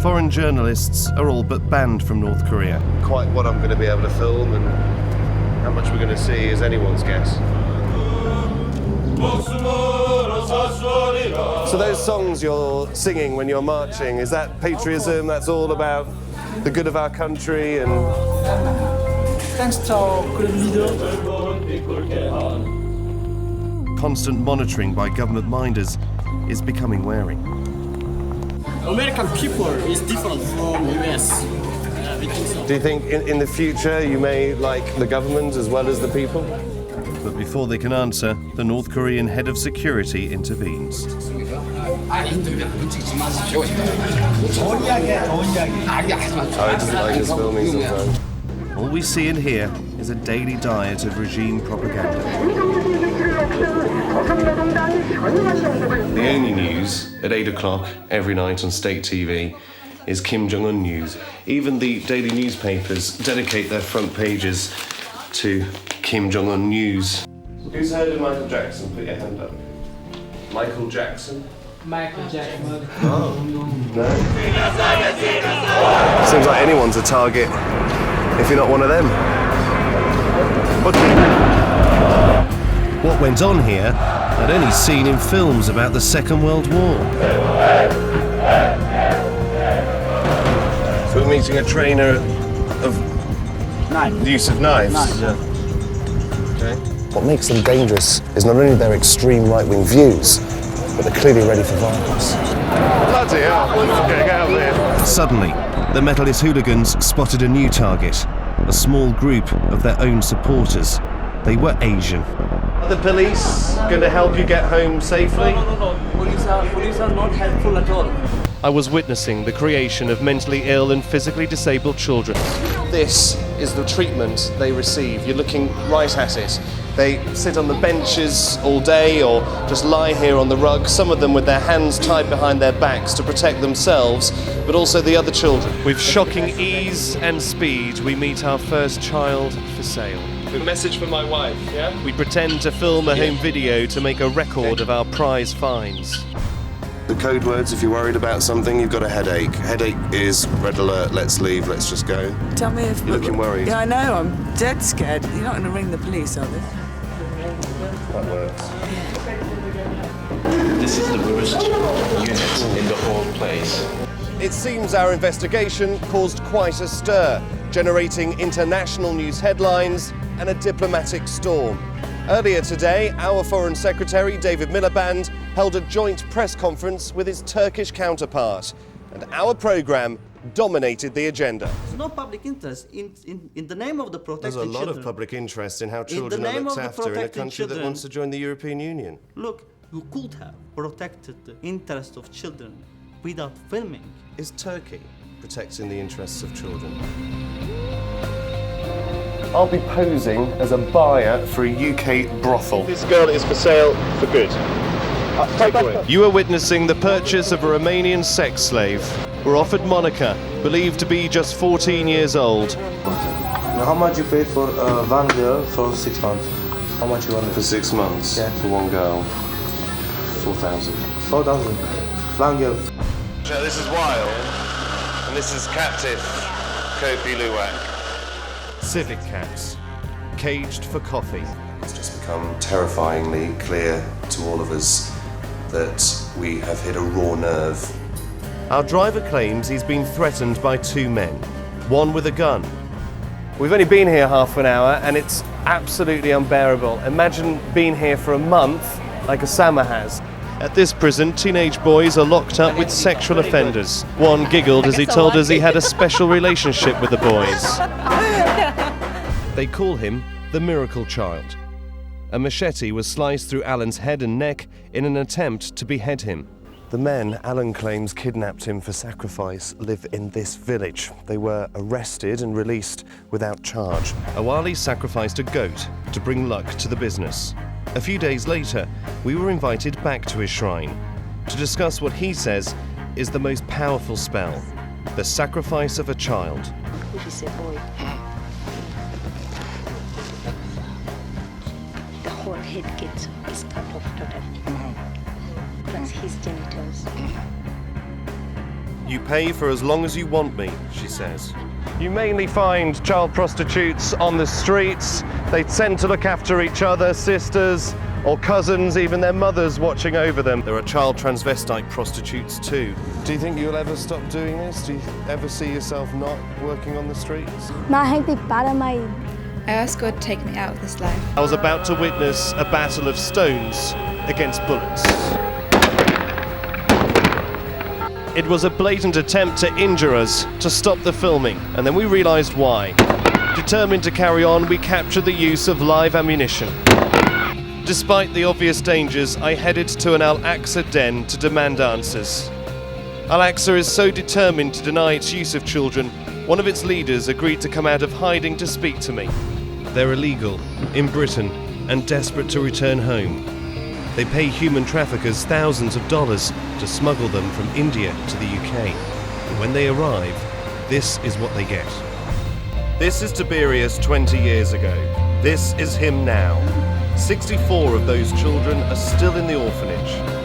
Foreign journalists are all but banned from North Korea. Quite what I'm going to be able to film and how much we're going to see is anyone's guess. So those songs you're singing when you're marching, is that patriotism? That's all about the good of our country and... Thanks to our great leader. Constant monitoring by government minders is becoming wearing. American people is different from US. Do you think in the future you may like the government as well as the people? But before they can answer, the North Korean head of security intervenes. Oh, he doesn't like us filming sometimes. All we see and hear is a daily diet of regime propaganda. The only news at 8 o'clock every night on state TV is Kim Jong-un news. Even the daily newspapers dedicate their front pages to Kim Jong-un news. Who's heard of Michael Jackson? Put your hand up. Michael Jackson? Michael Jackson. Oh. No? Seems like anyone's a target if you're not one of them. What went on here, I'd only seen in films about the Second World War. So we're meeting a trainer of the use of knives. Okay. What makes them dangerous is not only their extreme right-wing views, but they're clearly ready for violence. Bloody hell, what's going on there? Suddenly, the metalist hooligans spotted a new target, a small group of their own supporters. They were Asian. Are the police going to help you get home safely? No. Police are not helpful at all. I was witnessing the creation of mentally ill and physically disabled children. This is the treatment they receive. You're looking right at it. They sit on the benches all day or just lie here on the rug, some of them with their hands tied behind their backs to protect themselves, but also the other children. With shocking ease and speed, we meet our first child for sale. A message for my wife, yeah? We pretend to film a home video to make a record of our prize finds. The code words, if you're worried about something, you've got a headache. Headache is red alert, let's leave, let's just go. Tell me if... You're looking worried. Yeah, I know, I'm dead scared. You're not going to ring the police, are they? That works. This is the worst unit in the whole place. It seems our investigation caused quite a stir, generating international news headlines and a diplomatic storm. Earlier today, our Foreign Secretary, David Miliband, held a joint press conference with his Turkish counterpart, and our programme dominated the agenda. There's no public interest in the name of the protected There's a lot children. of public interest in how children are looked after in a country that wants to join the European Union. Look, you could have protected the interest of children without filming. Is Turkey protecting the interests of children? I'll be posing as a buyer for a UK brothel. This girl is for sale for good. Take away. You are witnessing the purchase of a Romanian sex slave. We're offered Monica, believed to be just 14 years old. How much you paid for one girl for 6 months? How much you wanted? For 6 months? Yeah. For one girl? 4,000. 4,000. One girl. So this is Wild, and this is Captive Kopi Luwak. Civic cats, caged for coffee. It's just become terrifyingly clear to all of us that we have hit a raw nerve. Our driver claims he's been threatened by 2 men, one with a gun. We've only been here half an hour and it's absolutely unbearable. Imagine being here for a month like Osama has. At this prison, teenage boys are locked up with sexual offenders. One giggled as he told us he had a special relationship with the boys. They call him the Miracle Child. A machete was sliced through Alan's head and neck in an attempt to behead him. The men Alan claims kidnapped him for sacrifice live in this village. They were arrested and released without charge. Awali sacrificed a goat to bring luck to the business. A few days later, we were invited back to his shrine to discuss what he says is the most powerful spell, the sacrifice of a child. The whole head gets cut off totally, plus his genitals. You pay for as long as you want me, she says. You mainly find child prostitutes on the streets. They tend to look after each other, sisters or cousins, even their mothers watching over them. There are child transvestite prostitutes too. Do you think you'll ever stop doing this? Do you ever see yourself not working on the streets? I ask God to take me out of this life. I was about to witness a battle of stones against bullets. It was a blatant attempt to injure us, to stop the filming, and then we realised why. Determined to carry on, we captured the use of live ammunition. Despite the obvious dangers, I headed to an Al-Aqsa den to demand answers. Al-Aqsa is so determined to deny its use of children, one of its leaders agreed to come out of hiding to speak to me. They're illegal in Britain and desperate to return home. They pay human traffickers thousands of dollars to smuggle them from India to the UK. And when they arrive, this is what they get. This is Tiberius 20 years ago. This is him now. 64 of those children are still in the orphanage.